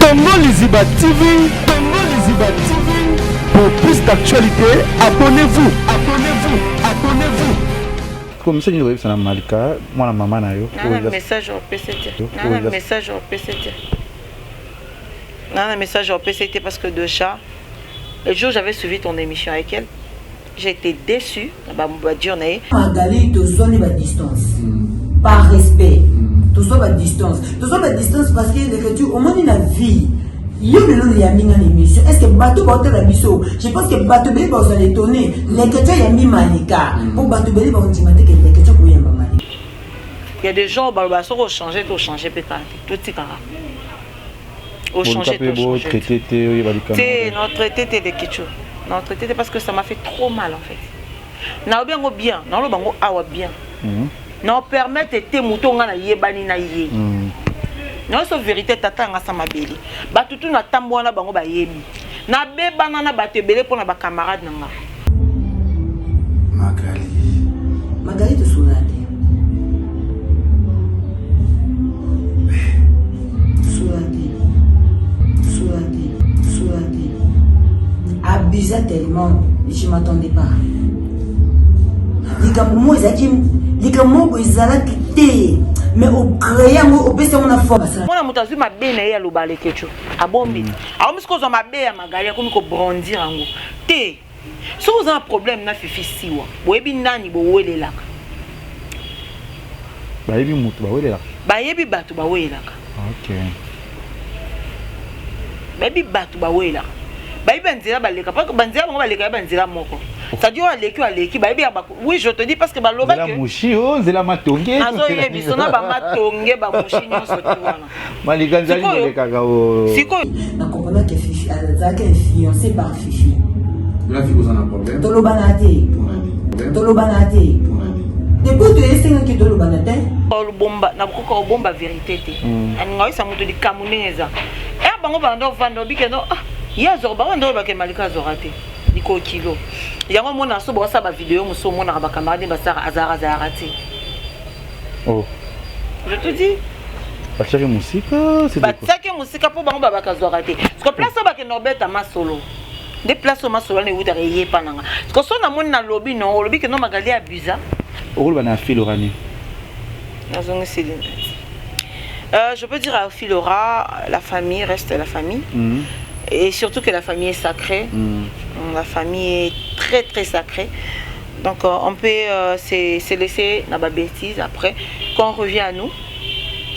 Congo Liziba TV, Congo Liziba TV. Pour plus d'actualité, abonnez-vous, abonnez-vous, abonnez-vous. Comme ça, nous avons Malika, moi la maman na yo. Un message au PCT. Un message au PCT. Un message au PCT parce que déjà, le jour où j'avais suivi ton émission avec elle, j'ai été déçue. Magali, tu sois à distance. Par respect. Tu sois à distance. Tu sois à distance parce que l'écriture, au moins dans la vie, il y a une émission. Est-ce que Bateau va être la mission? Je pense que Bateau Bélé va s'en étonner. L'écriture, il y a mis Malika. Pour Bateau Bélé, va dire que l'écriture, il y a Malika. Il y a des gens qui ont changé, tout changé, peut-être. Tout est carré. Au changer, tout changer. Notre traité de Kichou. Notre traité parce que ça m'a fait trop mal en fait. Na bien bien, na lo bango awa bien. Na permettre te mouton na yebani na yé. Na so vérité tata nga sama beli. Ba tutu na tambo na bango ba yebi. Na be banana ba te belé pour na ba camarade nga. Magali te soulade. Abusé tellement, je ne m'attendais pas. Les gars, moi, ils ont quitté. Mais au créant, au baissé, on a forme. Moi, je suis ma belle et à l'obale kecho. À bombi. Alors, je suis ma belle à ma galia comme qu'on brandir en haut. Té. Si vous avez un problème, na fifi siwa. Vous avez un nani, vous avez là. Bah, il y a un moutou, bah, oui, là. Bah, il y a un bateau, bah, oui, là. Ok. Bah, il y a un bateau, bah, oui, là. Oui, je te dis parce que la mouchi, oh, c'est la matongé. C'est fiancé par Fifi. La fille vous en a problème. Tolobanate. Depuis tu es que Tolobanate. Le bomba, n'a pas bomba vérité. Et ça m'a dit Camuneza. Et bango bando vando bikeno. Ya zorba ndo ba ke Malika zorate liko kilo yango mona so bo sa ba vidéo muso mona ba camarade ba sara azara zarati. Oh, je te dis ba tsake musique c'est ba tsake musique pour bango ba ka zorate parce que place ba ke Norbert ma solo des places ma solo ne wuta yé pananga parce que so na mona lobby non lobby que non Magali abusa o ba na filorani nazongi Céline. Je peux dire à Philora, la famille reste la famille. Et surtout que la famille est sacrée. La famille est très très sacrée. Donc on peut se laisser dans la bêtise après. Quand on revient à nous,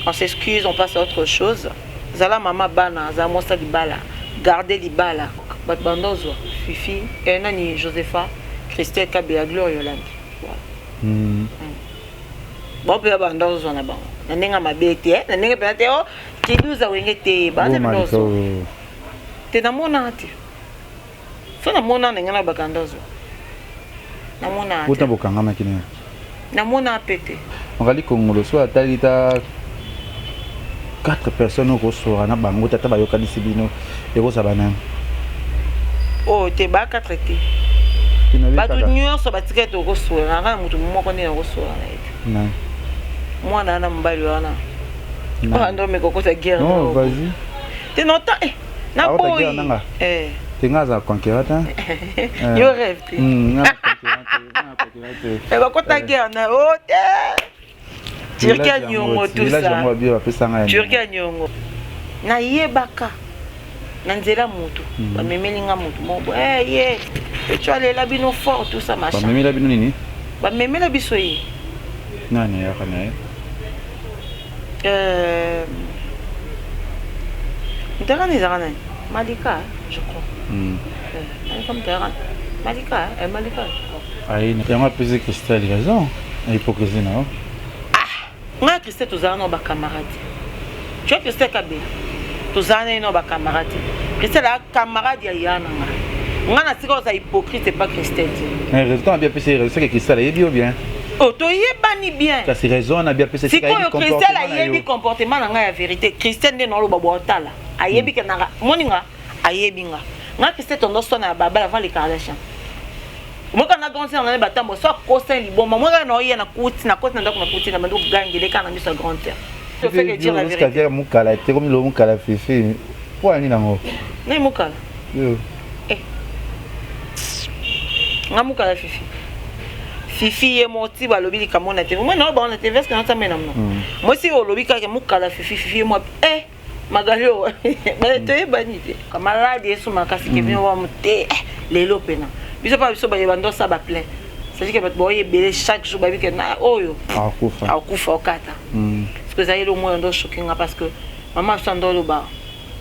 on s'excuse, on passe à autre chose. Zala mama bana, zala mosta di bala, gardez li bala. Batbandozo, Fifi, et nani Josepha, Christelle Kabea, Gloria Yolande. Bon, peut abandozo na bango. Nanenga mabete, nanenga penate oh, kiduza wengete, bandozo. Te namona ati. So namona ngana bakandozo. Namona ati. Uta bokanga makine. Namona pete. Ngali Congolo so atalita 4 personnes au soir na bango tata bayoka disibino eko sabana. Oh, te ba 4 te. Ba tout nyuo so batikete au soir na mutu moko ne au soir na ete. Na. Moi na mbali wana. Ba ndo mekoko sa guerre. Non, vas-y. Te nota na boy. Tengaza conquérata. Yo rêve. Et ba kota guerre na ote. Turquie nyongo tout ça. Turquie nyongo. Na yebaka. Na nzela mutu. Ba memelinga mutu mobo. Ye. Tu as les labino fort tout ça machin. Ba memela bino nini? Ba memela biso yi. Nani ya kana? Malika, je crois. Malika, Malika. Aïe, il y a un peu de Christelle, raison. Hypocrisie, non? Ah, moi, Christelle, tu as un camarade. Tu as Christelle Kabé. Tu as un camarade. Christelle, un camarade, il y a un. Moi, je suis hypocrite, c'est pas Christelle. Mais résultat, on a bien pu se dire que Christelle est bien. Oh, tu es bien. Ça, c'est raison, on a bien pu se dire que Christelle a eu comportement dans la vérité. Christelle n'est pas le babouatala. Ayebi que nara moninga ayebinga nga Christelle tondo sona baba avant les Kardashians. Moi quand on a grandi dans les batambo soit cosin liboma moi quand on y na kuti na ndako na kuti na mando gangele kana miso grande terre. Je fais que dire la vérité. Comme le Mukala Fifi. Pourquoi ni nango? Na mukala. Yo. Nga mukala fifi. Fifi ye moti ba lobi likamona te. Moi non ba on était vers que na mena non. Moi si o lobi ka mukala fifi moi magalio. Mais te banité. Comme malade yesu makasi ke bien wa muté lelo pena. Biso pas biso ba yebando sa ba plein. C'est-à-dire que vous voyez chaque jour que na oyo akufa okata. Parce que ça y est au moins ndo choqué parce que maman sando lo ba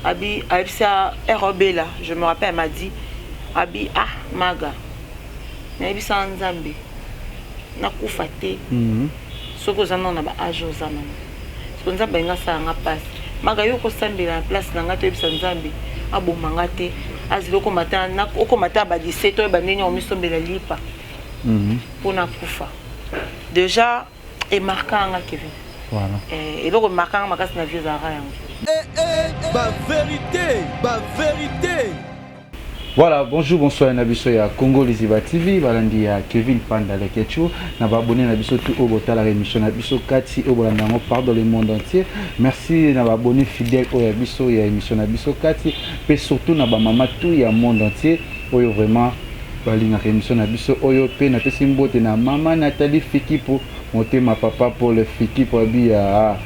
abi ça ROB là, je me rappelle elle m'a dit abi maga. Na bi sa nzambe. Na kufa te. Soko zana na ba ajo zana. Soko nzambe nga sa nga passe. Maga yo ko sambela en place na nga to bisa nzambe. Abo mangate azilo ko mata na ko mata ba 17 to ba neni o misombela lipa. Pour na kufa. Déjà et marquant nga Kevin. Voilà. Et donc marquant ma casse na vieux ara yango. Ba vérité. Voilà, bonjour, bonsoir Nabiso ya Congo Liziba TV, balandi ya Kevin Panda Lekecho, na ba abonné Nabiso tout au bota la émission Nabiso Kati au bolandango par dans le monde entier. Merci na ba abonné fidèle au Nabiso ya émission Nabiso Kati, et surtout na ba mama tout ya monde entier, oyo vraiment balinga émission Nabiso oyo pe na pesi mbote na mama Nathalie Fiki pour monter ma papa pour le Fiki pour bia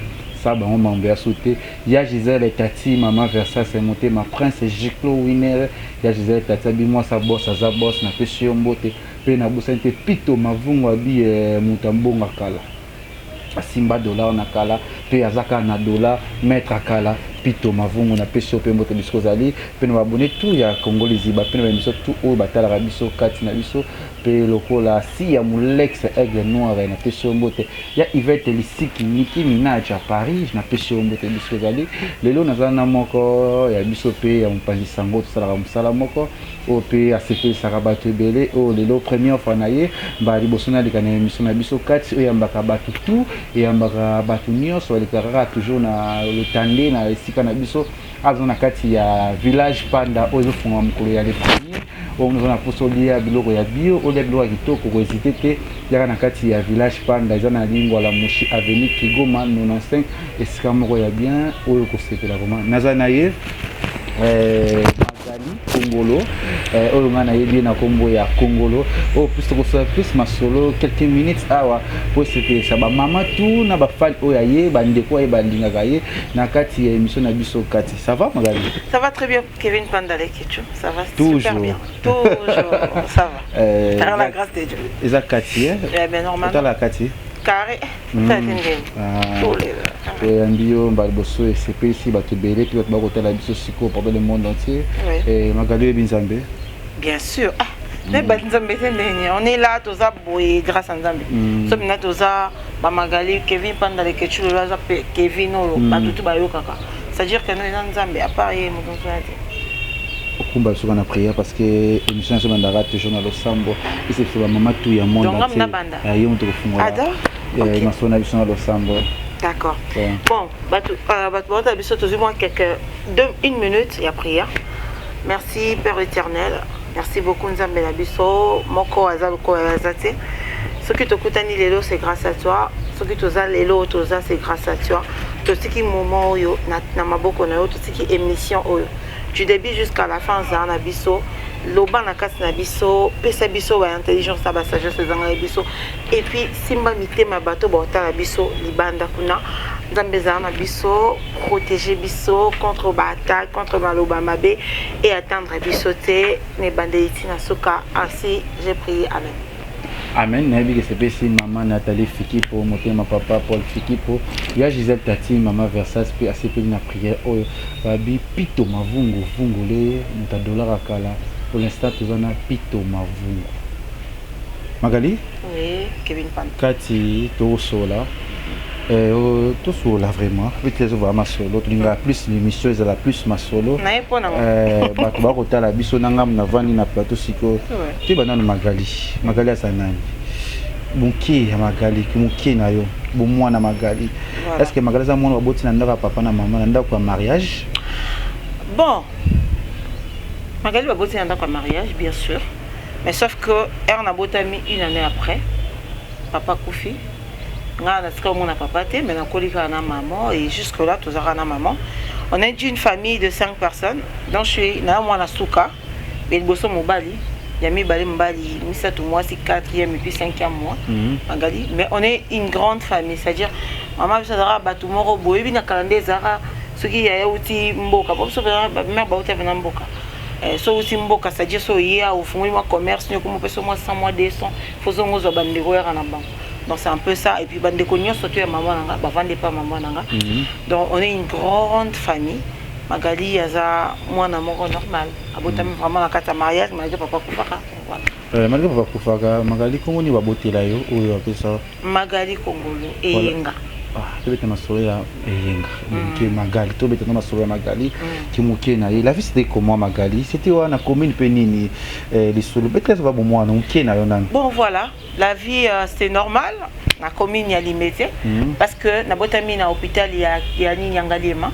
on m'a envoyé sauter. Il y a Gisèle et Tati, maman Versa, c'est monté ma prince et Giclo winner. Il y a Gisèle et Tati, moi ça bosse, n'a pas sur mbote. Puis na bosse un pito, ma vungo abi mutambonga kala. Simba dollar na kala, puis azaka na dollar, maître kala. Pito mavungu na pesho pe mbote biso zali pe na abonné tout ya Congo Liziba pe na biso tout o batala ra biso kati na biso pe lokola si ya mulex aigle noir na pesho mbote ya Yvette Lisiki Nicki Minaj à Paris na pesho mbote biso zali lelo nazana moko ya biso pe ya mpanzi sango tsala ra musala moko o pe asefe sarabatu belé o lelo première fois na ye ba liboso na likana émission na biso kati o yambaka batu tout et yambaka batu nyonso alikara toujours na le tandé na na biso azona kati ya village panda ozo funga mukolo ya les premiers on nous a posoli ya biloko ya bio o leblo ya kitoko ko hésiter te ya na kati ya village panda ezana lingwa la Mushi avenue Kigoma 95 esika moko ya bien oyo ko sepela vraiment nazana ye Congolo, oyo ngana yebi na kombo ya Congolo, o plus masolo quelques minutes awa pour c'était ça ba mama tout na ba fan oyo ye bande ko ye bandinga gaye na kati ya émission na biso kati. Ça va Magali? Ça va très bien Kevin Panda Lekecho, ça va toujours super bien. Toujours ça va. Par la grâce de Dieu. Eza kati eh bien normalement. La kati. Carré. Ça Ambio Mbalboso et CP ici bato belé puis ba kotala biso siko pendant le monde entier. Et Magali Binzambe. Bien sûr. On est là tous à boy grâce à Nzambe. Sommes là tous à Magali Kevin Panda Lekecho là Kevin ba tout ba yo kaka. C'est-à-dire que nous Nzambe à part y mon Kumba sur la prière parce que émission se mandara toujours dans le sambo et c'est fait maman tout ya monde entier. Ayo on te fungwa. OK. Ma sona biso dans le sambo. D'accord. Bon, bato biso toujours quelques 1 minute et après prière. Merci Père éternel. Merci beaucoup Nzambe na biso moko azalo ko azate. Ce qui te kutani lelo c'est grâce à toi. Ce qui toza lelo toza c'est grâce à toi. Tout ce qui moment oyo na maboko na yo tout ce qui émission oyo. Du début jusqu'à la fin za na biso loba na kasi na biso pesa biso ba intelligence ba sagesse za na biso et puis simba mitema bato ba otala biso libanda kuna Nzambe za na biso protéger biso contre ba attaque contre maloba mabe et attendre biso te ne bandeiti na soka ainsi j'ai prié amen. Amen. Nabi que c'est pessi maman Nathalie Fiki pour monter ma papa Paul Fiki pour ya Gisèle Tati maman Versas puis assez peu na prière oh babi pito mavungu vungule muta dollar akala pour l'instant tu en as pito mavungu. Magali? Oui, Kevin Pan. Kati to sola. Tout sur là vraiment avec les autres ma solo tu n'as plus l'émission est la plus ma solo ba kota la biso nangam na vani na plateau siko tu banana Magali asanani bunki ya Magali muki na yo bu mwana Magali est-ce que Magali za mwana boti na ndaka papa na maman na ndaka mariage bon Magali boti na ndaka mariage bien sûr mais sauf que elle n'a botami une année après papa Koufi nga na sika mona papa te mais na kolika na maman et jusque là tozaka na maman On est d'une famille de 5 personnes. Donc je suis na Souka, mais le bosso Mobali. Yami Bali Mbali, Missa tout moi, c'est 4e et puis 5e mois. Magali. Mais on est une grande famille, c'est-à-dire, maman, je suis Batumoro, Boebi, Nakalande, Zara, ce qui est aussi Mboka. Pour ça, ma mère va aussi venir Mboka. So aussi Mboka, c'est-à-dire, so hier, au fond, moi, commerce, nous, comme on peut se moi 100 mois, 200, faisons nos bandego en avant. Donc c'est un peu ça. Et puis, bandeko, nous, surtout, maman, bah, vendez pas maman, donc on est une grande famille. Magali yaza mwana moko normal abotami vraiment na kata mariage magali papa kufaka voilà magali papa kufaka magali kongo ni babotela yo oyo apesa Magali Kongolo eyenga tobeta masolo ya eyenga ke Magali tobeta masolo ya Magali ki muke na ye la vie c'était comment Magali c'était wana commune penini les solo peut-être va bon mwana muke na yo nan bon voilà la vie c'est normal na commune ya Limete parce que na botami na hôpital ya ni Ngaliema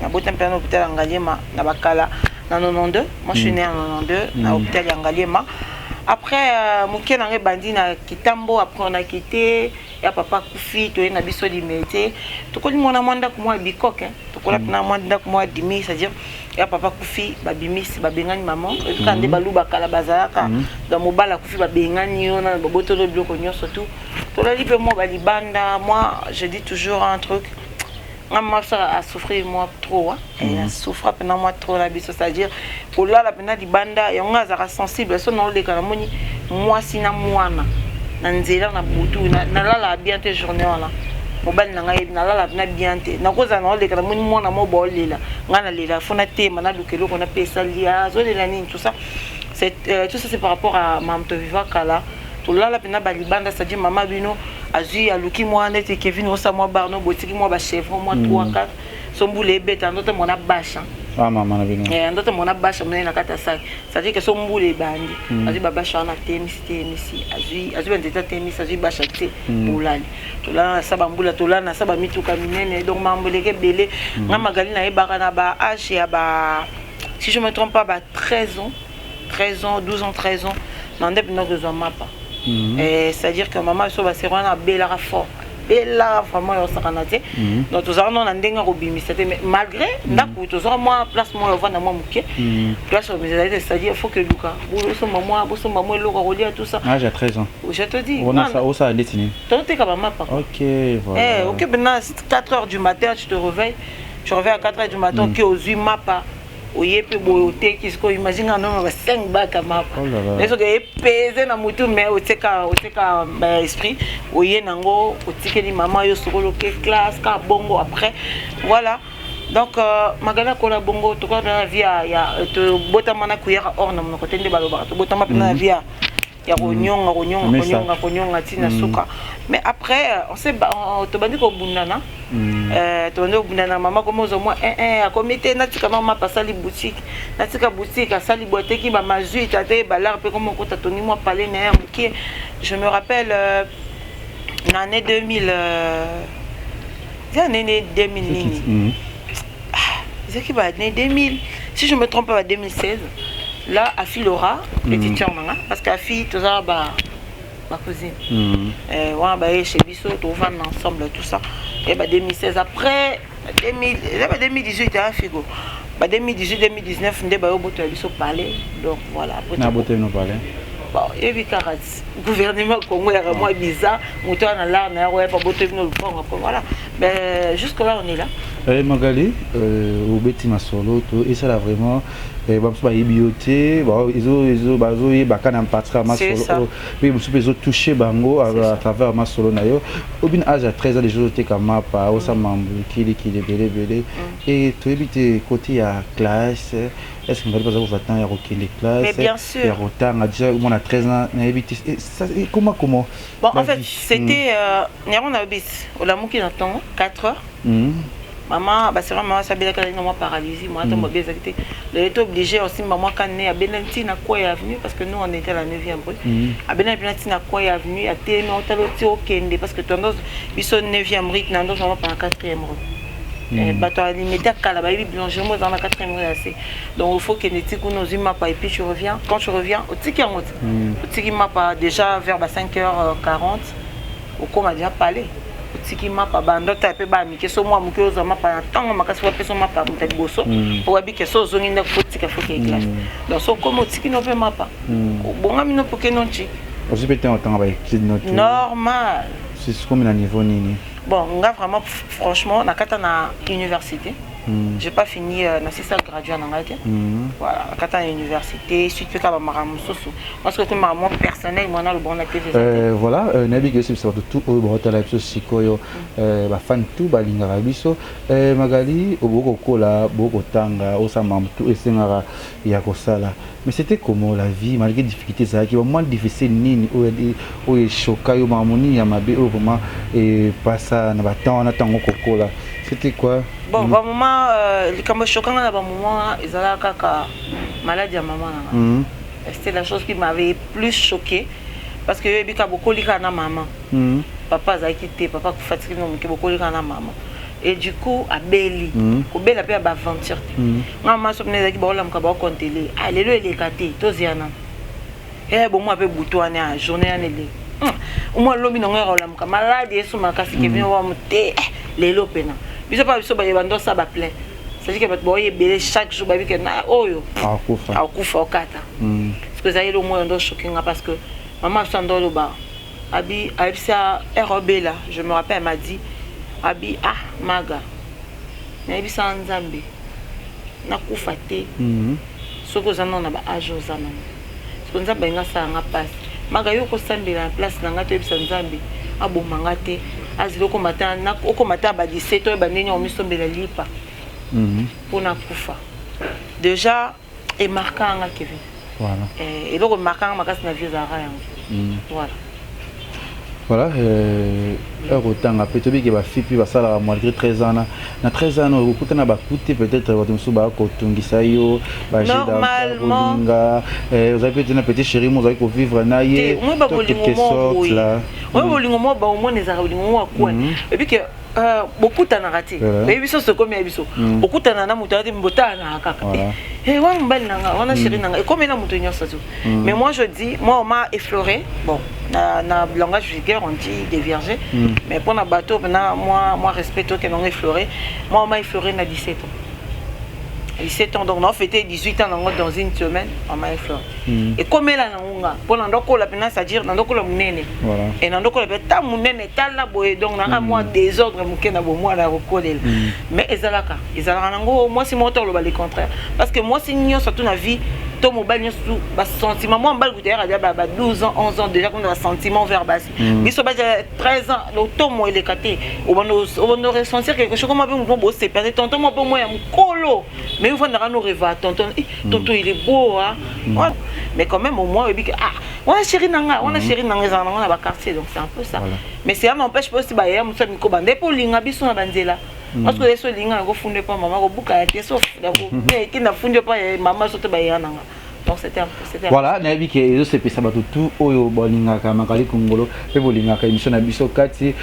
na botami na hôpital ya Ngaliema na bakala na 92 moi je suis né en 92 na hôpital ya Ngaliema après muke na bandi na Kitambo après on a quitté ya papa kufi to na biso Limete to ko mona mwanda ko moi bikok to ko na mwanda ko moi dimi c'est-à-dire ya papa kufi babimisi babengani maman kande baluba kala bazalaka dans mobala kufi babengani yona babotolo biloko nyonso tout to la lipe moi balibanda moi je dis toujours un truc maman ça a souffert moi trop elle a souffert pendant moi trop la biso c'est-à-dire pour là la pena libanda yonga za sensible so na le kana moni moi sina mwana na nzela na butu na la bien te journée là mobali na ngai na la na bien te na koza na le kana moni mwana mo bolela ngana lela fona tema na lukelo kona pesa lia zo lela nini tout ça c'est tout ça c'est par rapport à mamto viva kala to la pena balibanda c'est-à-dire maman bino azui aluki moi net Kevin osa moi barno botiki moi ba chevron moi 3 4 sombule beta ndoto mona basha maman na bino ndoto mona basha mona na kata sai c'est-à-dire que sombule bandi azui ba basha na temisi azui ndeta temisi azui basha te bolani to la saba mbula to la na saba mituka minene donc mamboleke belé nga Magali na ebaka na ba âge ya ba si je me trompe pas ba 13 ans 12 ans 13 ans nande bino besoin mapa c'est-à-dire que maman so va se rendre à Bellara fort Bella vraiment yo sakanate donc tous on a ndenga robimisa mais malgré ndako tous moi place moi vendre moi muke place c'est-à-dire faut que Luka boso maman le rolia tout ça j'ai 13 ans je te dis on a ça au ça destiné toi t'es comme maman OK voilà OK maintenant 4h du matin tu te réveilles à 4h du matin OK aux 8 mapa oyepe boyote kisko imagine non ba 5 baka mapa leso ke pese na mutu mais oteka esprit oye nango otikeli maman yo sokolo ke classe ka bongo après voilà donc Magali ko la bongo to ko na via ya to botama na kuyaka or na côté nde baloba to botama na via ya konyonga tina suka mais après on sait to bandi ko bundana to bandi ko bundana maman comme aux moi a comité natika maman pasali boutique natika boutique a sali boîte ki ba mazui tate balar pe comme ko tatoni moi parler na muki je me rappelle l'année 2000 l'année 2000 nini c'est qui va année 2000 si je me trompe pas 2016 là à Filora petite sœur nanga parce qu'à fille tout ça ma cousine on va chez biso tout va ensemble tout ça et 2016 après 2018 à Figo 2018 2019 ndé ba oboto biso parler donc voilà après na boto no parler bon et puis gouvernement Congo est vraiment bizarre moto na là na ouais pas boto no voilà mais jusque là on est là Magali au beti masolo to et ça là vraiment ba ibioté ils bazo yebaka na mpatra masolo mais vous pouvez toucher bango à travers masolo na yo au bin âge à 13 ans les jours te kama pa au samambu kili belé et to ebité côté à classe est-ce que vous allez pas attendre à requiller les classes mais bien sûr et retard déjà on a 13 ans na ebité ça comment bon en fait c'était on a bis au lamu qui attend 4 heures maman c'est vraiment ça bien qu'elle moi paralysie moi tombe bien exacté elle est obligée aussi maman quand né à Benanti na quoi avenue parce que nous on était à la 9e rue à Benanti na quoi avenue à télé non taloti au Kende parce que tendance ils sont 9e rue na donc on va pas 4e rue bato limité à la baby blanche moi dans la 4e rue assez donc il faut que les tiku nos humains pas et puis tu reviens quand tu reviens au tiki en route au tiki m'a pas déjà vers 5h40 au com a déjà parlé otiki mapa bando tape ba mike so moi muke oza mapa na tango makasi wa peso mapa mutali boso pour abi ke so zongi nda fotika foke classe donc so comme otiki no pe mapa bonga mino poke nonchi aussi peut-être en temps avec normal c'est comme un niveau nini bon nga vraiment franchement na kata na université j'ai pas fini na sisa gradué en Angleterre voilà kata na université suite pe ka ba maramu soso parce que ma mon personnel moi na le bon activité voilà nabi que c'est tout au bota la biso sikoyo ba fan tout ba linga biso magali oboko kola boko tanga osama tout esengara ya kosala mais c'était comment la vie malgré difficultés ça qui vraiment difficile nini o choka yo mamoni ya mabe o vraiment et passa na ba temps na tango kokola c'était quoi bon ba moment comme choquant na ba moment ezala kaka maladie à maman c'était la chose qui m'avait plus choqué parce que bika beaucoup lika na maman papa a quitté papa ku fatigué non que beaucoup lika na maman et du coup à Beli ko bela pe ba aventure maman so pneza ki ba ola mka ba kontele ah lelo ele kate toziana bon moi pe butoane a journée anele moi lobi na ngara ola mka maladie so makasi ke bien wa mute lelo pena biso pas biso ba yebando sa ba plein c'est-à-dire que ba yebele chaque jour ba bi ke na oyo akufa okata parce que ça y est au moins ndo choqué parce que maman sandolo ba abi ça RB là je me rappelle elle m'a dit abi maga na abi sanzambe na kufa te soko zana na ba age zana soko nzambe nga sa nga passe maga yo ko sambela en place na nga to ebisa nzambe abomanga te azilo ko matana ko mata ba 17 to ba nini o misombela lipa pour na kufa déjà et marquant nga Kevin voilà et donc marquant makasi na vieux ara voilà voilà autant après to biki ba fipi ba sala malgré 13 ans na 13 ans au kutana ba kuté peut-être ba tumsu ba ko tungisa yo ba jida normalement vous avez peut-être une petite chérie vous avez ko vivre na ye quelque sorte là oui bolingo mo ba au moins les ara bolingo mo quoi et puis que beaucoup t'en raté mais biso ce comme biso beaucoup t'en na muto ati mbota na kaka wa mbali nanga wana chérie nanga et comme na muto nyoso mais moi je dis moi on m'a effleuré bon na langage vulgaire on dit des vierges mais pour na bateau moi respecte que non effleuré moi on m'a effleuré na 17 ans 17 ans donc on a fêté 18 ans dans une semaine on m'a effleuré et comme elle a nanga pour ndoko la pena c'est-à-dire ndoko la munene et ndoko la beta munene tala boye donc na moi désordre mukena bo moi la rekolela mais ezalaka nango moi c'est mon temps le contraire parce que moi c'est nyo surtout na vie to mobile nyo surtout ba sentiment moi mbal gutera ba 12 ans 11 ans déjà comme un sentiment verbal biso ba 13 ans le to mo ele katé on va ressentir quelque chose comme un bon c'est perdu tonton moi pour moi mkolo mais on va nous rêver tonton il est beau hein mais quand même au moins on a chéri nanga on a ba quartier donc c'est un peu ça mais c'est ça n'empêche pas aussi ba ya musa miko bande pour linga biso na banzela parce que les so linga ko funde pas maman ko buka te so mais qui na funde pas maman so te ba ya nanga donc c'était voilà na bi ke c'est pesa ba tout oyo bolinga ka makali kongolo pe bolinga ka émission na biso kati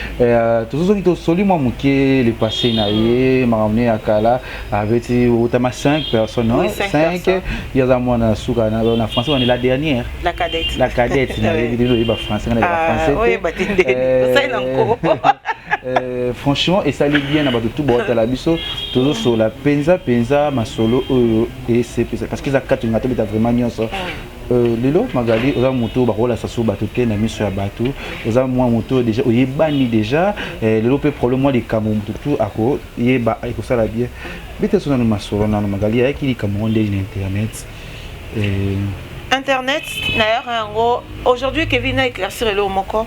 tout qui to soli moi muke le passé na ye maramne akala avec otama 5 personnes 5 il y a moi na suka na français on est la dernière la cadette na vidéo ba français na ba français oui ba tinde ça il encore franchement et ça allait bien na ba tout bota la biso tout sur la penza ma solo et c'est parce que ça quatre ngata beta vraiment nyonso lelo magali oza moto barola saso bato te na miso ya bato oza mwa moto déjà oyebani déjà lelo pe problème moi les Cameroun tout ako yeba ekosala bien bete sona no masolo na magali ya ki Cameroun de internet d'ailleurs aujourd'hui Kevin a éclairci le moko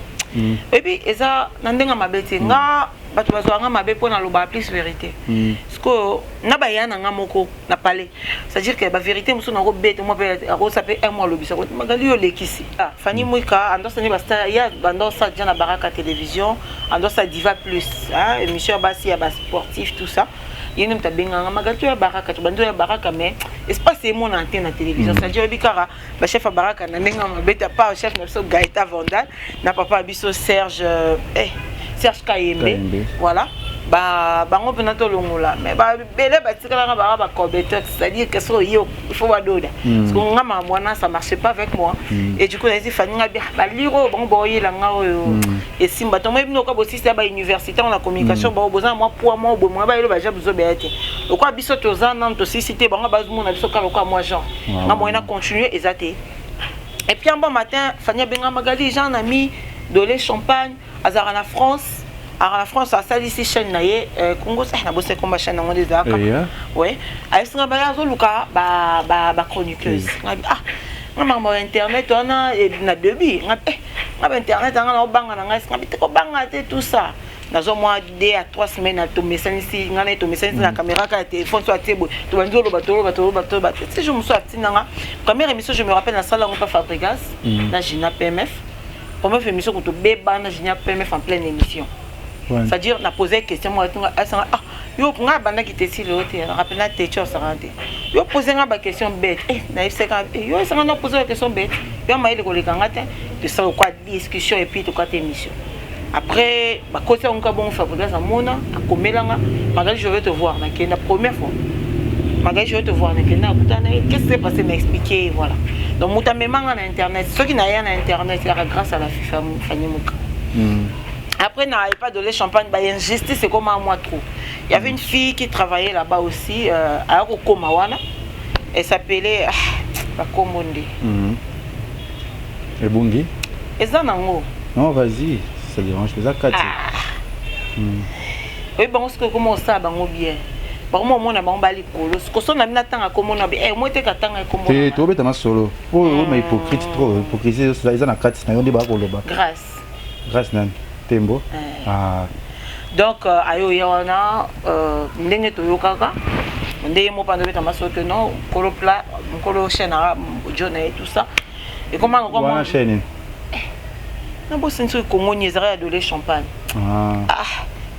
et puis eza nandenga mabete nga bato bazwanga mabe pona loba plus vérité parce que na bayana nga moko na palais c'est-à-dire que la vérité muso na go bête moi pe aro ça fait un mois lobisa ko magali yo lekisi Fanny Mwika andosa ni basta ya bandosa jana baraka télévision andosa diva plus émission basi ya bas sportif tout ça yene mta benganga magali ya baraka to bando ya baraka mais espace est mon antenne na télévision c'est-à-dire bikara ba chef ya baraka na ndenga mabete pas chef na so Gaëta Vandal na papa biso Serge Kayembe voilà bango pena to longola mais bele batikala ba compétence, c'est-à-dire que so yo il faut wadoda parce que ngama mwana ça marchait pas avec moi et du coup j'ai dit fani ngabi ba liro bon boye la nga oyo et simba to même no ka bossi ba université on la communication ba besoin moi pour moi bo moi ba yo ba jabuzo beate o kwa biso to zana to cité bango ba mo na biso ka kwa moi Jean nga moyena continuer exacté et puis un bon matin fani benga magali Jean ami de lait champagne azara na France. Alors la France a sali ici chaîne naie Congo ça na bossé comme chaîne on des accords ouais a singa ba zo luka ba chroniqueuse maman internet on a na débit on internet on a banga na ngai singa biteko banga tout ça dans moi 2 à 3 semaines à to message ici ngana to message na caméra ka téléphone soit tebo to banzolo bato si je me suis atinanga première émission je me rappelle la salle on pas Fabregas na Gina PMF première émission qu'on to beba na Gina PMF en pleine émission. C'est-à-dire, on a posé question, moi, yo nga bana qui te le hôtel, rappelle la tête ça rentre. Yo posé nga question bête. Naïf c'est quand yo ça on a posé la question bête. Yo m'a dit que ngata de ça quoi discussion et puis de quoi émission. Après ba côté on ka bon Fabregas à mona à komelanga, Magali je vais te voir na première fois. Magali je vais te voir na qu'est-ce qui s'est passé m'expliquer voilà. Donc muta memanga na internet, ceux qui n'a rien na internet, c'est grâce à la FIFA Fanny Mouka. Après, il n'avait pas de lait champagne, il y a injustice, c'est comme un mois trop. Il y avait une fille qui travaillait là-bas aussi, à Okomawana. Elle s'appelait Bakomonde. Et Bungi? Et ça, non. Non, vas-y, ça dérange pas. Ça, oui, bon, ce que comment ça, bien. Par moi, on a bali colo. Ce que son ami n'attend à comment on a bien. Moi, t'es qu'attend à comment. T'es trop bête à ma solo. Oh, mais hypocrite trop. Hypocrisie, ça, ils en a 4, ils ont dit bako là-bas. Grâce, nan. Tembo. Donc, ayo yana ndenge to yokaka. Ndenge mo pando beta masoto non, kolo plat, kolo chaîne arabe, jona et tout ça. Et comment la chaîne? Na bo senso Congo niezera de lait champagne.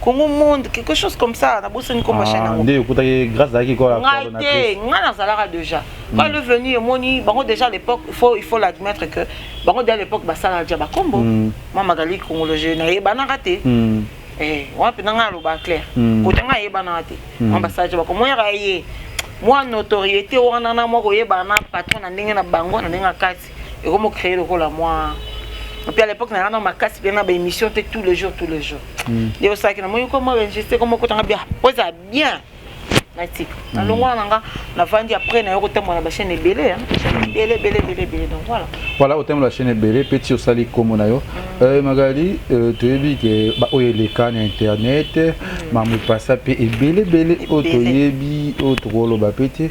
Congo monde quelque chose comme ça, na bo senso comme chaîne arabe. Ndé okuta grâce à qui quoi la coordonnatrice. Ngana zalara déjà. Quand le venu moni, bango déjà à l'époque, il faut l'admettre que bango dès l'époque basala dia ba kombo. Moi Magali congolais na yeba na raté. On peut n'anga lo ba clair. Côté nga yeba na raté. On basala dia ba ko moi raye. Moi notoriété wana na moi ko yeba na patron na ndenge na bango na ndenge kati. Et comment créer le rôle à moi. Et puis à l'époque na ma casse bien na ba émission tous les jours. Et au ça que na moi comment enregistrer comment ko tanga bien. Posa bien. La vandi après na yokote mon la chaîne belé donc voilà au thème la chaîne belé petit au sali comme na yo Magali tu yebi que ba o les can internet mamu passa pe belé o to yebi o to rolo ba petit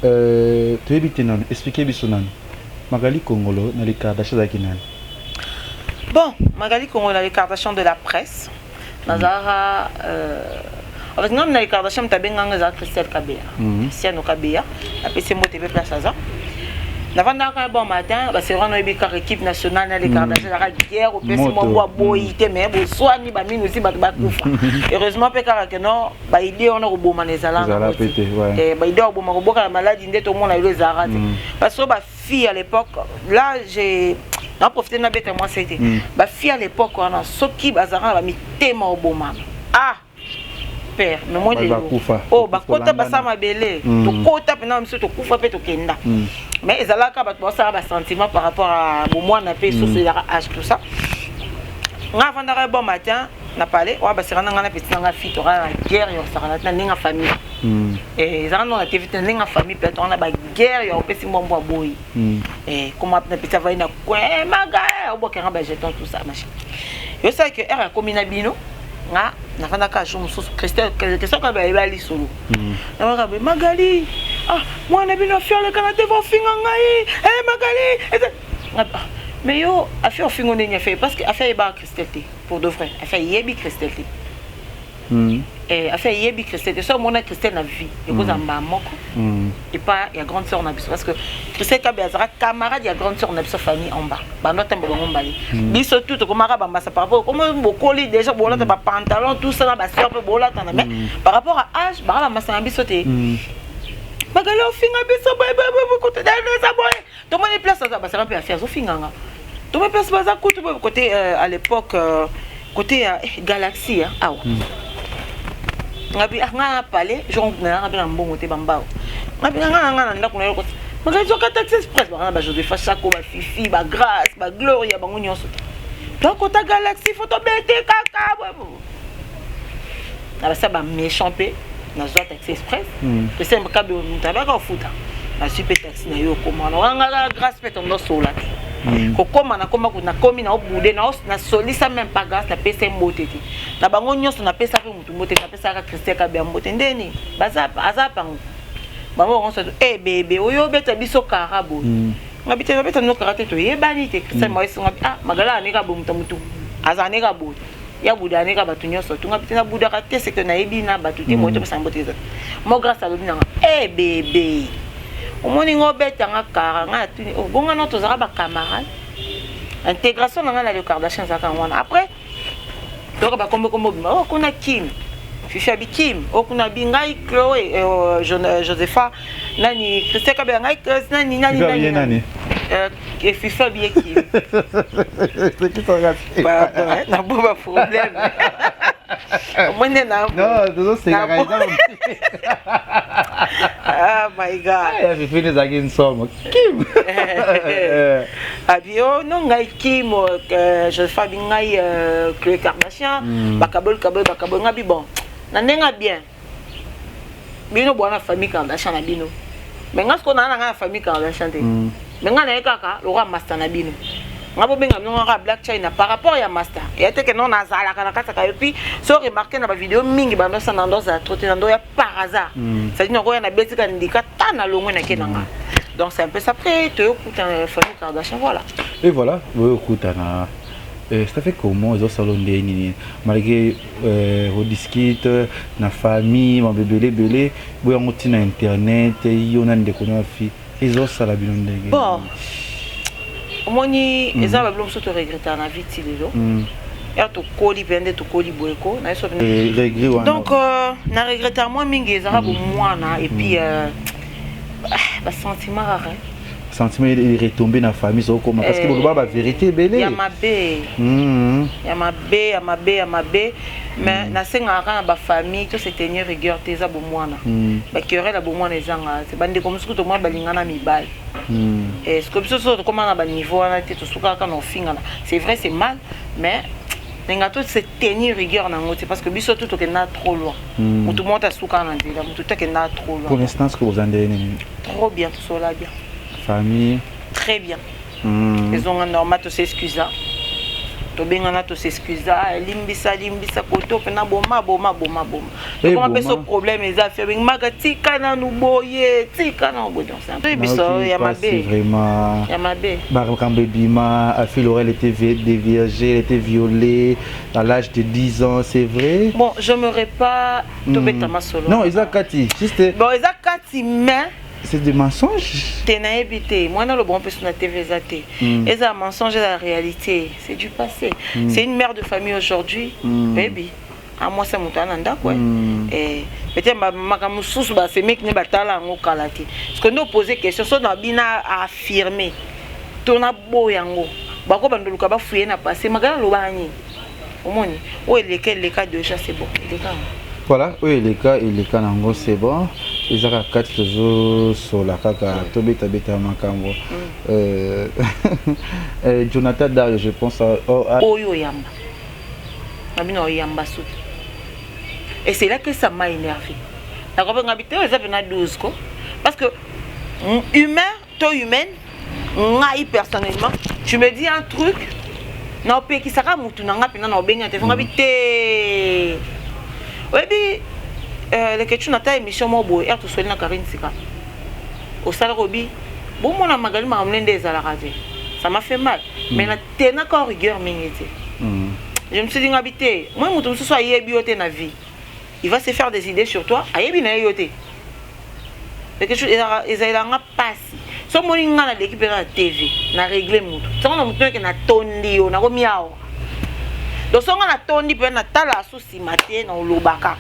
tu yebi tenan expliquer bisonan Magali Congolo na les Kardashian za kinan. Bon Magali Congolo na les Kardashian de la presse Nazara en fait, nous avons les Kardashian, nous avons Christelle Kabea. Christiane Kabea, la PCMO TV Place Aza. Nous avons un bon matin, c'est vraiment une équipe nationale, les Kardashian, la guerre, au PCMO, boité, mais soit ni bamine aussi, heureusement, non, il est en Roboma les Alans. Et il est en Roboma, la maladie, il est au monde, les Arats. Parce que ma fille à l'époque, là, j'ai. Non, profité de ma bête, moi, c'était. Ma fille à l'époque, on a Soki Bazara, elle a mis Théma au Boma. Ah! Mais moi oh bakota basa mabele to kota pena mso to kufa pe to kenda mais ezalaka ba ça ba sentiment par rapport à moi na pe sur âge tout ça nga vandara bon matin na parlé wa ba serana nga na petit nga fille to la guerre yo sarana na ninga famille et ezana na TV ninga famille peut on a ba guerre yo pe simombo boy et comment na petit va ina kwe maga obo ka ba jeton tout ça machin yo ça que era komina bino nga nafanda ka jour mususu Christelle question ka ba ibali solo na ba Magali moi na bino fiole kana te vo finga ngai Magali mais yo a fait fingo ne fait parce que a fait ba Christelle pour de vrai a fait yebi Christelle et a fait yebi Christelle ça mon Christelle na vie et cause amba moko et pas il y a grande sœur na biso parce que Christelle ka bazara camarade il y a grande sœur na biso famille en bas ba no tembo bango mbali biso tout ko mara bamba ça par rapport comme bokoli déjà bolata ba pantalon tout ça na ba sœur pe bolata na mais par rapport à âge ba ba masa biso te Magali finga biso ba côté da ça boy to moni place ça ba ça peut faire zo finga nga to me place ba za côté à l'époque côté Galaxy ah ngabi ngana pale jonc na ngabi na mbongo te bambao ngabi ngana ndako na yoko magazo ka taxi express ba ba Joseph Chako ba Fifi ba Grâce ba Gloria ba ngonyoso to ko ta Galaxy photo bete kaka babo na ba sa ba méchant pe na zo taxi express que c'est mka be mutaba ka futa na super taxi na yo komana wanga Grâce pe tondo sola kokoma na koma kuna komi na obude na solisa même pas Grâce na pesa mbote ti na bango nyonso na pesa pe mutu mbote na pesa ka Christian ka be mbote ndeni bazapa azapa bango on se bébé oyo beta biso karabo ngabite na beta no karate to yebani te Christian moi singa magala ne ka bo mutu azane ka bo ya buda ne ka batu nyonso to ngabite na buda ka te c'est que na yebi na batu te mo to pesa mbote za mo Grâce alobi na bébé omoni ngo beta nga kara nga tuni bonga no to zaka ba camarade intégration nga na le Kardashian zaka ngwana après to ba kombo bima kuna Kim Fifi abi Kim okuna bingai Chloé Josepha nani Christian ka bingai nani Fifi abi Kim c'est qui ton gars na boba problème Mwenye na non c'est la raison oh my god ya Fifi ne zagi nsomo Kim abio no ngai Kim Josepha bingai Chloé Kardashian bakabol ngabi bon na nenga bien bino bwana famille Kardashian na bino mais ngasko na nga famille Kardashian te mais nga na kaka lo master na bino ngabo benga nga Black China par rapport ya master et te que non nazala kana kata et puis so remarquer na ba vidéo mingi ba no sana ndo za trotter ndo ya par hasard ça dit ngo ya na betika ndika tana longo na kenanga donc c'est un peu ça après te écoute famille Kardashian voilà et voilà vous écoutez na ça fait comment ils ont salon de malgré on discute na famille mon bébé belé vous on tient internet on a des connaissances ils ont ça la bien de bon moni eza ba blom soto regretter na vie ti lelo ya to koli pende to koli boeko na so donc na regretter moi mingi eza bo mwana et puis ba sentiment rare sentiment il retomber dans la famille so comment parce que bon ba vérité belé ya mabe mais na senga na ba famille to se tenir rigueur te za bo mwana ba querelle la bo mwana ezanga c'est bande comme ce to moi balingana mibal et ce que ça comment na ba niveau na te to suka ka no finga c'est vrai c'est mal mais nenga to se tenir rigueur na ngote parce que biso tout que na trop loin mutu monte à suka na ndela mutu te que na trop loin pour l'instant ce que vous en donnez trop bien tout cela bien famille très bien ils ont un normal to s'excuser to bengana to s'excuser limbisa koto pena boma comment peut ce problème les affaires magatika na nuboye tika na bodo ça biso ya mabe vraiment ya mabe Barakambe Bima a fait l'oreille était déviergée elle était violée à l'âge de 10 ans c'est vrai bon je m'aurais pas to betama solo non Isaac Kati juste bon Isaac Kati mais c'est des mensonges. Ténaïbité, moi dans le bon person na TV zaté. Et ça mensonge la réalité, c'est du passé. C'est une mère de famille aujourd'hui, baby. À moi ça mutananda quoi. Et peut-être ma kamususu ba c'est mec ne batala ngo kalati. Parce que nous poser question so na bina affirmer. Tona boyango. Ba ko bandoluka ba fuyer na passé magala lo bani. Omoni. O les cas déjà c'est bon. Voilà, oui les cas nango c'est bon. Ezaka kati tozo sola kaka tobeta makambo Jonathan Dario je pense oyo yamba abino yamba sou et c'est là que ça m'a énervé d'accord ngabité ça na 12 ko parce que humain to humaine ngai personnellement tu me dis un truc na pe ki saka mutu na ngapi na obenga te ngabité oui les questions na ta émission mobo er to soeli na Karine Sika au sala robi bon mon magali ma amlende ezalaka te ça m'a fait mal mais na tena ka rigueur mingete je me suis dit ngabité moi mutu so soit yebi yote na vie il va se faire des idées sur toi ayebi na yote les questions ezalanga passe so moni nga na l'équipe na TV na régler mutu so na mutu ke na tondi o na ko miao donc so nga na tondi pe na tala so si matin na olobaka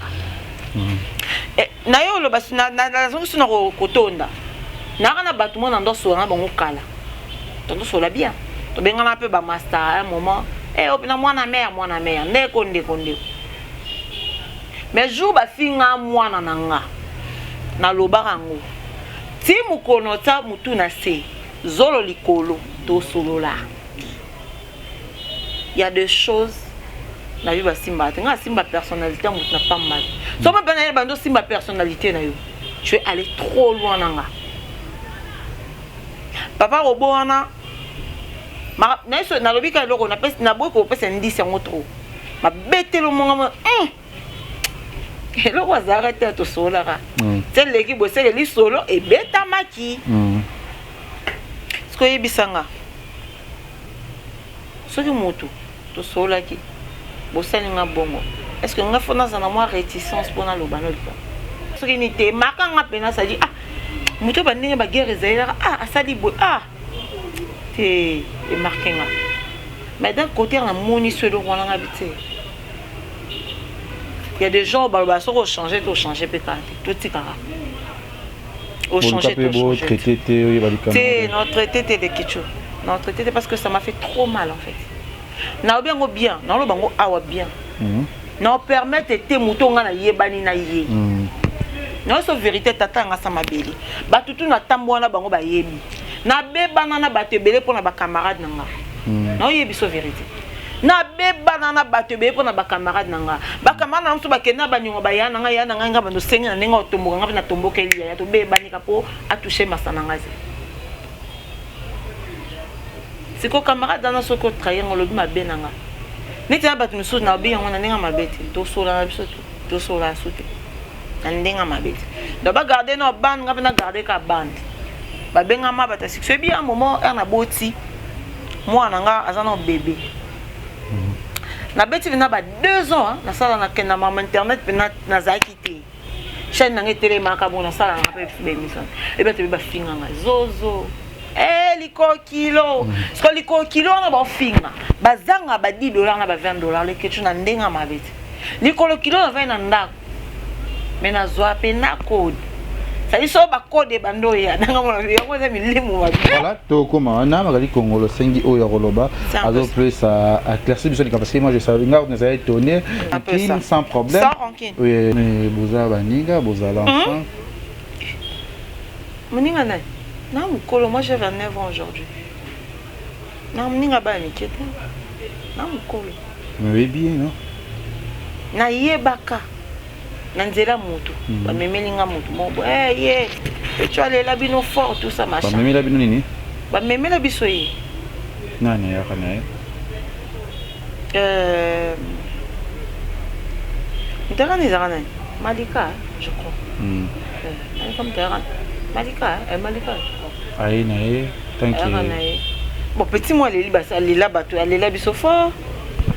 na yo lo basi na zongi suna kotonda na kana batuma na ndo so na bango kala tondo so la bien to benga na pe ba master un moment opina mwana mère ne konde mais jour ba finga mwana nanga na lobarango ti mukonota mutu na se zolo likolo to solola. Il y a des choses na vie ba simba nga simba personnalité mutu na pas mal so ma bana bando simba personnalité na yo tu es allé trop loin nanga papa roboana ma na so na lobika loko na pesa na boy ko pesa ndisi yango trop ma betelo monga hello wazara te to sola ka tel leki bo sele li solo e beta maki sko yebisanga soki moto to sola ki bo sele nga bongo est-ce que nga fona za na moi réticence pour na lobano liko soki ni te makanga pena ça dit ah moto ba ndenge ba guerre zaira ah asali bo ah te e marquinga mais d'un côté on a moni sur le rwanda ngabité. Il y a des gens qui ont changé, tout changer, tout est au changer, tout changer. Notre traité de Kicho. Notre traité parce que ça m'a fait trop mal en fait. Na bien bien, na lo bango awa bien. Na permettre te mutonga na yebani na ye. Na so vérité tata nga sama beli. Ba tutu na tambwana bango ba yebi. Na beba na ba tebele pour na ba camarade nanga. Na yebi so vérité. Na beba na batebe pour na ba camarade nanga ba camarade na so ba kena ba nyongo ba yana nga bando sengi na nenga otomboka nga na tomboka eli ya to beba ni kapo a toucher masana ngazi siko camarade na so ko trahir ngolobi mabe nanga neti na batu musu na obi yango na nenga mabete to sola na biso to sola sute na nenga mabete do ba garder no band nga na garder ka band ba benga ma bata c'est bien un moment na boti moi nanga azana bébé na beti na ba 2 ans na sala na kena mama internet na zakité chaîne na télé maka bona sala na pe émission et ben te ba finga nga zozo liko kilo sko liko kilo na ba finga bazanga ba $10 na ba $20 le ketu na ndenga mabeti liko kilo na 20 na ndako mais na zwa pe na code ça y so ba code bando ya nanga mo yango za milimu wa voilà to koma na magali kongolo sengi oyo roloba azo plus à éclaircir biso parce que moi je savais nga on avait étonné sans problème sans rancune oui mais boza baniga boza l'enfant moninga na na mukolo moi j'ai 29 ans aujourd'hui na moninga ba nikete na mukolo mais bien non na yebaka Nanzela moto ba memelinga moto mobo ye tu allais la bino fort tout ça machin ba memela bino nini ba memela biso yi nani ya kana Ndara nizarana Malika je crois comme Ndara Malika Malika aïe nae t'inquiète bon petit moi les libas aller là bateau aller là biso fort.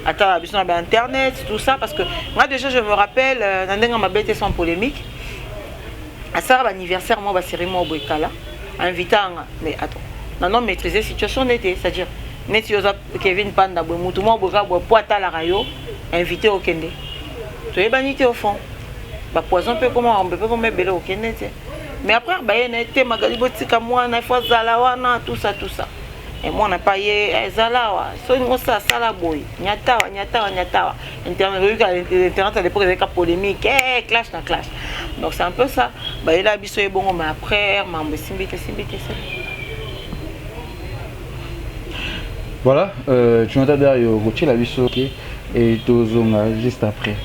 Attends, sur internet, tout ça, parce que moi déjà je me rappelle, dans ma bête sans polémique, à ça l'anniversaire, moi, c'est Raymond Boekala, invitant, mais attends, non maîtriser la situation d'été, c'est-à-dire, Kevin Panda, tout le monde poita la rayo, invité au Kende. Tu es banité au fond. Bah poison peut comment on peut pas mettre belé au Kende, mais après, bah il y a été Magali Botika moi, na fois Zalawana, tout ça. Et moi, on n'a pas eu Zalawa. So, nous ça, Salaboy. Nyatawa. Internet à l'époque, il y avait une polémique. Clash. Donc, c'est un peu ça. Bah, il a habitué bon, mais après, Simbi. Voilà, tu m'entends derrière, Gauthier l'a vu et Tozonga juste après.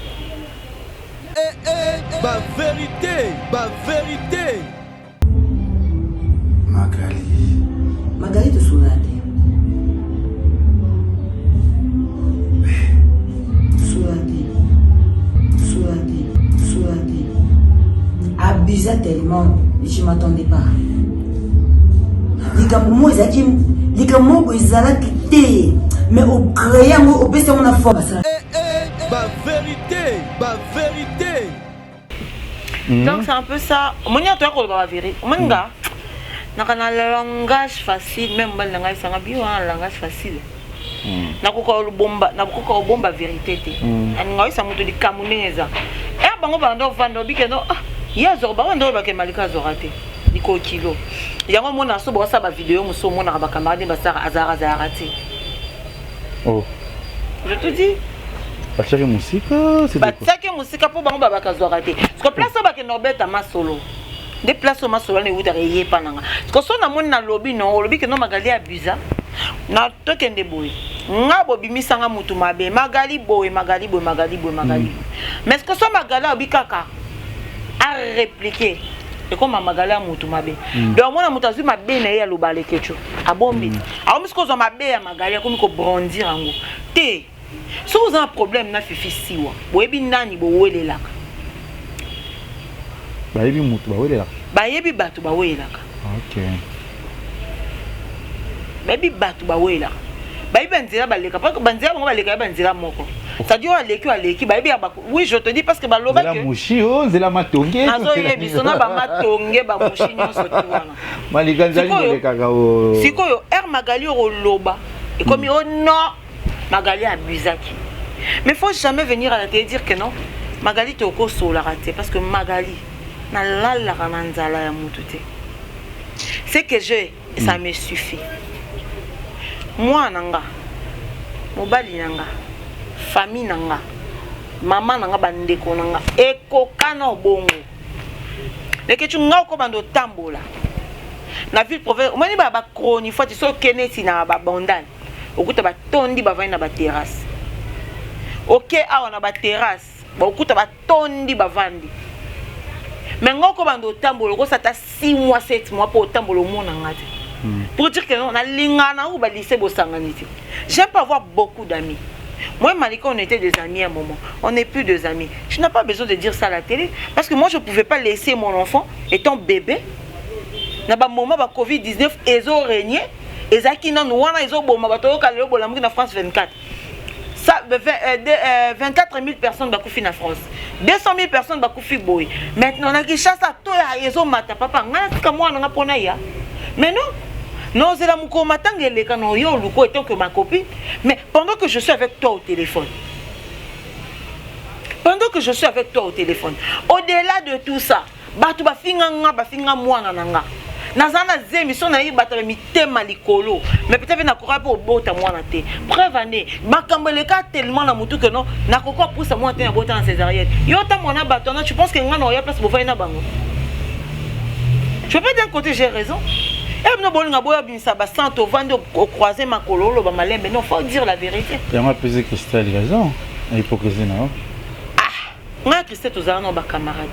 Ma vérité. Magali te soulade. Soulade. Abusé tellement, je ne m'attendais pas. Les gars, moi, ils ont quitté. Mais au créant, au baissé, on a force. Ma vérité. Donc, c'est un peu ça. Moi, je suis la vérité. Dans le langage facile, même le langage facile. Nakuko bomba vérité. Angai sa muto di kamuneza. Bango bando vando bikeno. Ya zorba wando ba ke malika zorate. Diko kilo. Yango mona so bo sa ba vidéo muso mona ba camarade ba sara azara ti. Oh. Je te dis. batiaki musika batiaki musika mpo bango babakazwa raté parce que place oyo bakende obeta masolo nde place oyo masolo wana ewutaka eyepa nanga parce que so namoni na lobi no olobi keno Magali abusa na tokende boye nga bobimisanga mutu mabe Magali boye mais ce que so Magali obi kaka a répliquer et comme Magali a mutu mabe donc mona mutu azwi mabe na ye aloba lekecho abombi alors misko zo mabe ya Magali akomi ko brandir yango te so vous avez un problème na fifi siwa boyebi nani bowelelaka bayebi mutu bawelelaka bayebi bato bawelelaka ok bayebi bato bawelelaka bayebi banzela baleka parce que banzela bango baleka banzela moko c'est-à-dire aleki bayebi oui je te dis parce que baloba que mushi nzela matonge nazo yebi sona ba matonge ba mushi nyonso ti wana malikanzali kolekaka o sikoyo Magali oloba et comme non Magali abusaki mais faut jamais venir à la télé dire que non Magali toko sola raté parce que Magali na la rananzala ya mutu te c'est que j'ai ça me suffit moi nanga mobali nanga famille nanga maman nanga bandeko nanga ekokana obongo leketu nga ko bando tambola na ville province omani ba chronique fois so keneti na ba bondane okuta batondi bavandi na ba terrasse ok awa na ba terrasse ba okuta batondi bavandi mais ngoko bando tambola ko sata 6 mois 7 mois pour tambola mona ngati pour dire que non na lingana ou ba lycée bosanganiti j'aime pas avoir beaucoup d'amis. Moi et Malika, on était des amis à un moment. On n'est plus des amis. Je n'ai pas besoin de dire ça à la télé parce que moi je ne pouvais pas laisser mon enfant étant bébé. Na ba moment ba Covid-19 ils ont régné. Et Zaki nan wana ils ont bon ma bato ka lelo bolamki na France 24. Ça 24 000 personnes ba koufi na France. 200 000 personnes ba koufi boy. Maintenant na Kinshasa to ya ils ont mata papa ngana ka mwana nga pona ya. Mais non. Non, c'est la mouko matangele quand on yo luko étant que ma copine. Mais pendant que je suis avec toi au téléphone. Pendant que je suis avec toi au téléphone. Au-delà de tout ça, batu ba finga mwana nanga. Nazana zémission na yi bata mi tema likolo. Mais peut-être na kora po bota mwana te. Preuve année, makambeleka tellement na mutu que non, na koko pousse moi te na bota en césarienne. Yo ta mona batona, tu penses que nga no ya place pour faire na bango. Je peux d'un côté j'ai raison. Et non, bon, on a bien ça, bassin, au vent au croisé ma cololo, ba malin, mais non, faut dire la vérité. Et moi, pesé Christelle, raison. Hypocrisie, non? Ah, moi, Christelle, tous en ont ba camarade.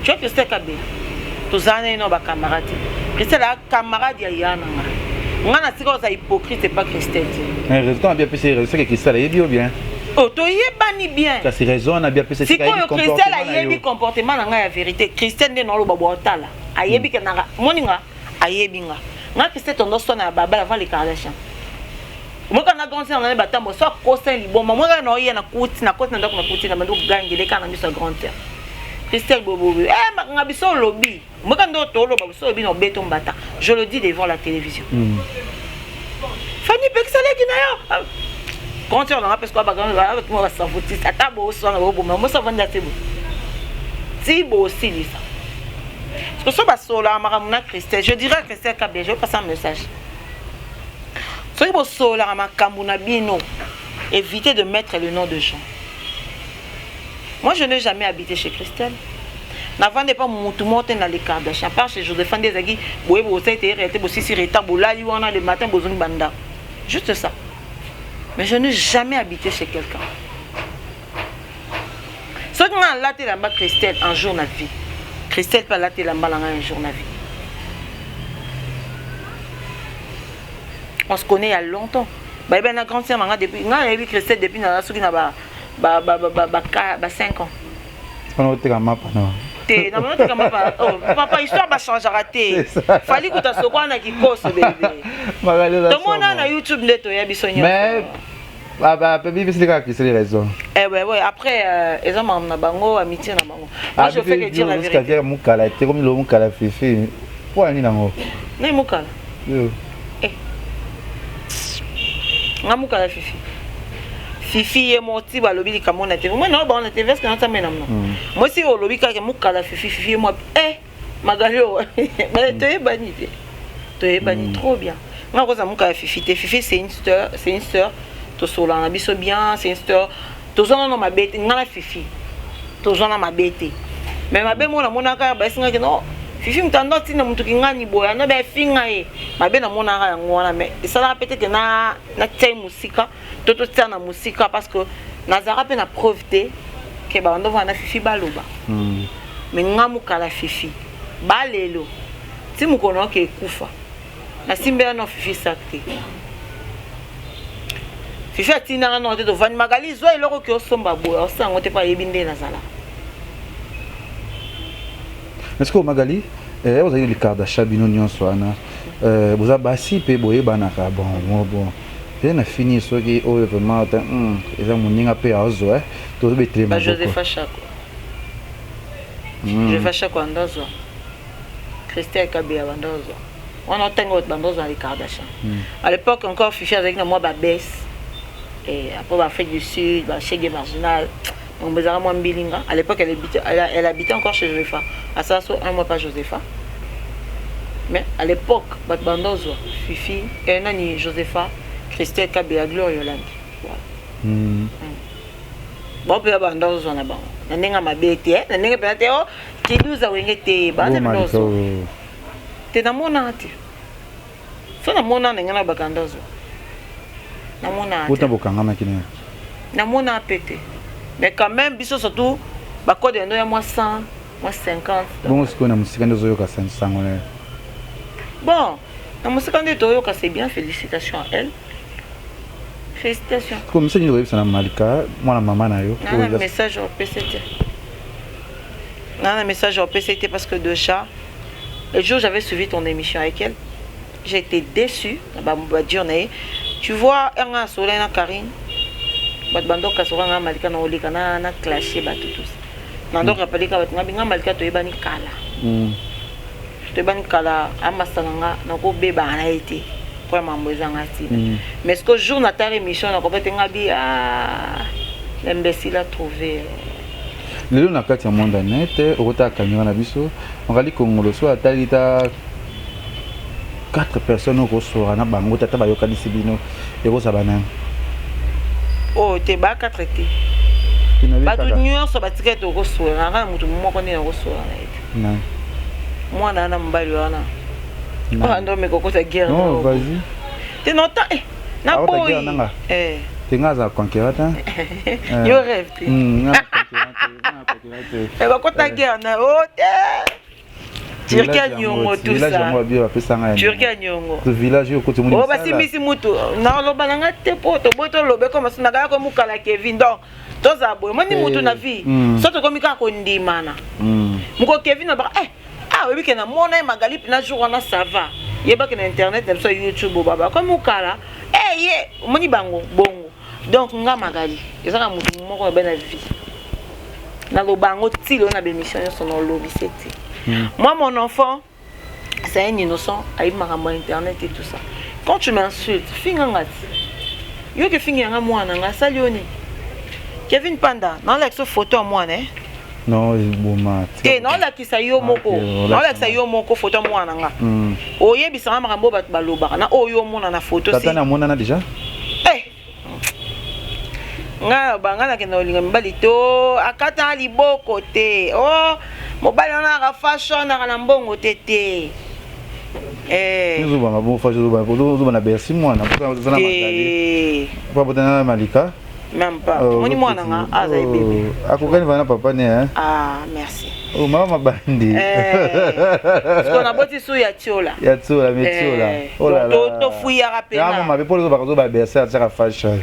Tu vois, Christelle Kabé, tous en ont ba camarade. Christelle a camarade, il y a un an. Moi, na si c'est hypocrite, c'est pas Christelle. Mais raison, on a bien pesé, c'est que Christelle est bien. Oh, tu y es bani bien. Ça c'est raison, on a bien pesé. Si Christelle a eu comportement, on a la vérité. Christelle n'est pas le babouatala. A eu que n'a moninga. Ayebinga nga Christelle tondo na baba avant les Kardashian moi quand on a grandi on a batambo soit cosin liboma moi quand on y na kuti na ndako na kuti na mando gangele kana miso grandeur Christelle bobo nga biso lobby moi quand ndo to loba biso lobby no beto mbata je le dis devant la télévision Fanny Pexale qui na yo quand on a parce que avec moi ça foutit atabo so na bobo moi ça vendre tebo si bo aussi ça. Parce que Christelle, je dirais à Christelle Kabé, je vais passer un message. Si vous évitez de mettre le nom de Jean. Moi, je n'ai jamais habité chez Christelle. N'avant pas mon tout monde dans les Kardashian. Par chez Joséphine Desagui, vous avez été aussi sur le matin, banda. Juste ça. Mais je n'ai jamais habité chez quelqu'un. Ce que m'a laté là-bas Christelle un jour dans la vie. Christelle pas laté là-bas un jour dans la vie. On se connaît il y a longtemps. Bah ben na grande sœur manga depuis nga vu Christelle depuis na soki na ba 5 ans. On était comme mapa non. Té na monte comme mapa. Oh papa histoire va changer raté. Fallait que ta sokwa na kikoso bébé. Tout monde na YouTube neto ya bisonya. Mais bah bébé c'est quoi qui c'est les raisons. Eh ouais après ils ont na bango amitié na bango. Moi je fais que dire la vérité. Parce que mukala était comme le mukala fifi. Pour ani nango. Na mukala. Yo. Ngamuka la fifi. Fifi est moti ba lobi ka mona te. Moi non ba on te veste na ta mena non. Moi si o lobi ka muka la fifi moi magalio. Ba te bani te. Te bani trop bien. Nga ko za muka la fifi te. Fifi c'est une sœur, to sola na biso bien, c'est une sœur tozana na mabete ngana fifi tozana mabete mais mabe mona monaka ba singa no fifi mtando tina mtu kingani boya no ba finga e mabe na monaka yango wana mais ça peut-être na tei musika toto tsana musika parce que nazara pe na profiter que ba ndo vana fifi baloba mais ngamu kala fifi balelo ti mukono ke kufa na simbela no fifi sakte fifi atina no te to vani magali zo eloko ke osomba boya osango te pa yebinde na zala. Est-ce que Magali vous avez le cadre d'achat binonion soana vous avez basi pe boye banaka bon bien a fini ce qui oh vraiment ils ont moninga pe azo to betre ma Joseph Achako Joseph Achako andozo Christian Kabia bandozo on a tango bandozo avec Kardashian à l'époque encore fiché avec moi ba baisse et après ba fait du sud ba chez marginal on bezara moi bilinga à l'époque elle habitait encore chez Josepha à ça so un mois pas Josepha mais à l'époque ba bandozo fifi et nani Josepha Christian Kabia Gloire Yolande bon pe bandozo na ba nanenga mabete nanenga pe o kiduza wengete ba bandozo te na mona te so na mona nengana bakandozo na mona te bokanga makine na mona pété mais quand même biso surtout ba code ndo ya moi 100 moi 50 bon ce qu'on a musika ndozo yoka 500 ngone bon na musika ndo yoka c'est bien félicitations à elle félicitations comme ça ni web sana malika mwana mama na yo un message au PCT un message au PCT parce que déjà le jour où j'avais suivi ton émission avec elle, j'ai été déçue. Tu vois, elle a soleil na Karine. Bando kasora na malika na olika na clashé ba tout ça. Nando rappelé ka nga malika to ebani kala. To ebani kala amasanga na ko beba na été. Pour mambo zanga ti. Mais ce que jour na ta émission na ko betenga bi l'imbécile a trouvé. Lelo na kati ya monde net okota kamera na biso ongali kongolo so atalita 4 personnes ko sora na bango tata bayoka disibino eko bana oh te ba 4 te ba tout nyonso batika to ko sora na mutu moko ne ko sora na ete mwana na mbali wana ba ndo me kokota guerre non vas-y te nota na boy Tengaza conquérata. Yo rêve. Et va kota guerre na ote. Turquie nyongo tout ça. Turquie nyongo. Ce village au côté municipal. Oh basi misi mutu. Na lo balanga te poto boto lobe comme ça na ko mukala Kevin donc. Toza boy moni mutu na vie. Soto komika ko ndimana. Muko Kevin na ba oui que na mona magali na jour na ça va. Yeba que na internet na sur YouTube baba comme mukala. Moni bango bongo. Donc nga magali ezaka mutu moko ba na vie na lo bango tilo na bémission sur no lobby c'était moi mon enfant c'est un innocent avec makambo internet et tout ça quand tu m'insultes finga ngati yo ke finga nga mwana nga salioni Kevin Panda na la photo à moi né non boma non la ki sa yo moko non la sa yo moko photo mwana nga oyebisa makambo ba baloba na oyo mona na photo tata na mona na déjà nga bangana ke nolinga mbali to akata liboko te oh mobali na ka fashion na kana mbongo tete nous ba bon fashion ba na bersi mwana pour ça na magali pas botana malika même pas moni mwana nga aza bébé akokani vana papa ne merci oh mama bandi parce qu'on a boti sou ya tiola metiola oh là là to fuya rapena ya mama be pour zo ba bersi à fashion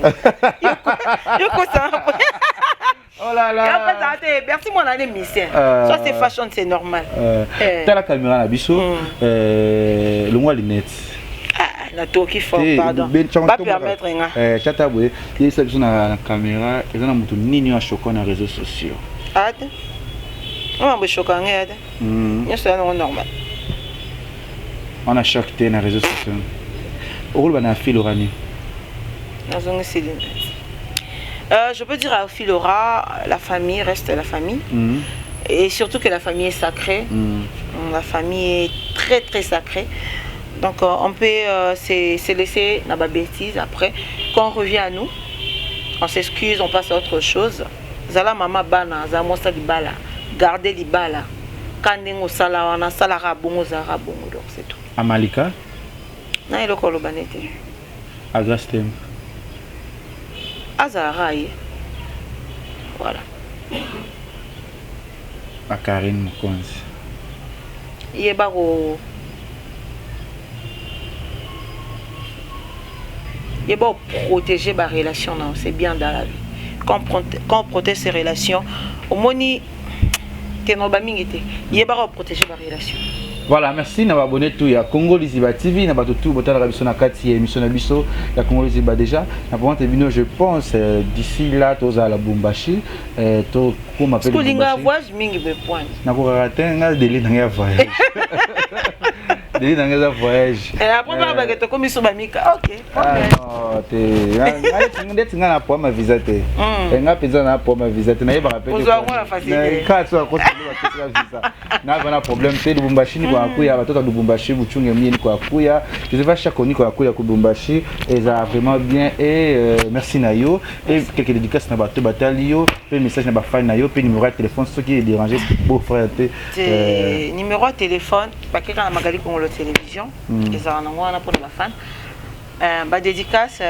Yoko ça. Oh là là. Merci mon année mission. Ça c'est fashion, c'est normal. T'as la caméra na biso le moi lunettes. La tour qui fort pardon. Pas permettre nga. Chata boye, il s'agit na caméra, et na mutu nini wa choquant na réseaux sociaux. Ade. On va choquant ade. C'est normal. On a choqué na réseaux sociaux. Au bana filorani. Je peux dire à Philora, la famille reste la famille. Et surtout que la famille est sacrée. La famille est très très sacrée. Donc on peut se laisser dans la bêtise après. Quand on revient à nous, on s'excuse, on passe à autre chose. Zala mama bana, za mosa libala, garder libala. Kandingo sala wana sala rabongo za rabongo, donc c'est tout. Amalika? Na eloko lobanete. Agastem. Azaraye. Voilà. A Karine Mokonzi. Yebaro. Yeba protéger ma relation, non, c'est bien dans la vie. Quand on protège ses relations, au moni, t'es non ba mingité. Yeba protéger ma relation. Voilà, merci na abonné tout ya Congo Liziba TV na bato tout botala biso na kati émission na biso ya Congo Liziba déjà na pomante bino je pense d'ici là toza la Bumbashi to ko m'appelle Bumbashi. Skolinga voyage mingi be point. Na ko ratenga deli na voyage. Deli na voyage. Et après ba ba to komi so ba mika. OK. Non, te na po ma visa te. Nga peza na po ma visa te na yeba rappeler. Ozo la facilité. Ka so ko ba visa. Na bana problème te Bumbashi kwa kuya batoto Lubumbashi buchunge mieni kwa kuya je sais pas chaque koni kwa kuya ku Lubumbashi et ça vraiment bien et merci na yo et quelques dédicaces na bato batalio et message na ba fan na yo et numéro de téléphone ce qui est dérangé beau frère te numéro de téléphone ba keka na magali Congo télévision et ça na ngwana pour ba fan ba dédicace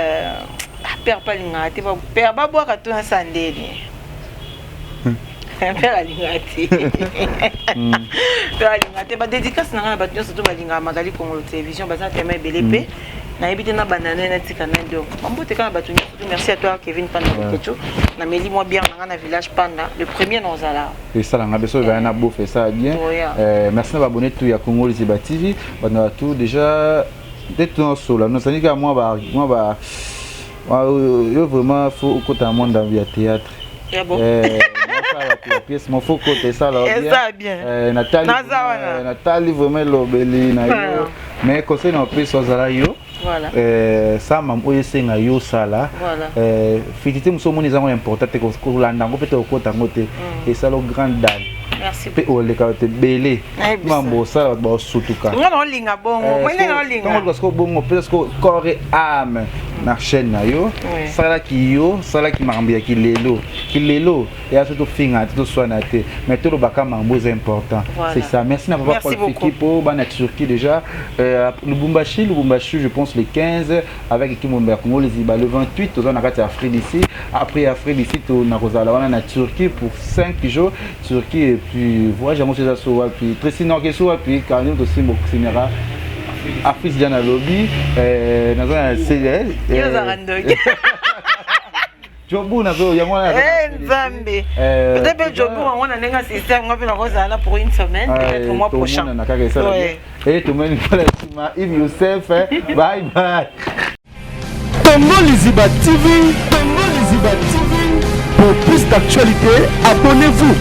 père palinga te ba père ba boka to na sandeli père alingati père alingati ba dédicace na ba nyonso to balinga magali Congo télévision baza tema belépé na ebité na banane na tika na ndo mbote kana ba nyonso merci à toi Kevin Panda Kecho na meli moi bien na village Panda le premier dans Zala et ça nga beso va na beau fait ça bien merci na abonné tout ya Congo Liziba TV bana tout déjà d'être dans solo nous sani ka moi ba yo vraiment faut côté monde dans via théâtre la pièce mon faut côté ça là bien Nathalie vraiment lobeli na yo mais conseil na pièce Zala yo voilà ça m'a oyese nga yo sala fitité muso moni zango important te ko landa ngo pete ko tangote et ça le grande dame merci pe o le ka te belé mambo ça ba sutuka ngana linga bongo mwene na linga ngo parce que bongo parce que corps et âme na chaîne na yo sala ki mambo ya kilelo et surtout finga tout soit na te mais tout le baka mambo est important c'est ça merci na papa pour l'équipe pour bana Turquie déjà Lubumbashi je pense le 15 avec équipe Mumba Congo Liziba le 28 aux na kati Afrique d'ici après Afrique d'ici to na kozala wana na Turquie pour 5 jours Turquie et puis voyage moi c'est ça so puis Tracy Norgeso puis Carnel de Simbo Cinéra Afrique Diana Lobby dans un CDL Jobu na zo yango na Nzambe peut-être Jobu on a nenga système on va kozala pour une semaine peut-être mois prochain et tout le monde if yourself bye bye Congo Liziba TV pour plus d'actualité abonnez-vous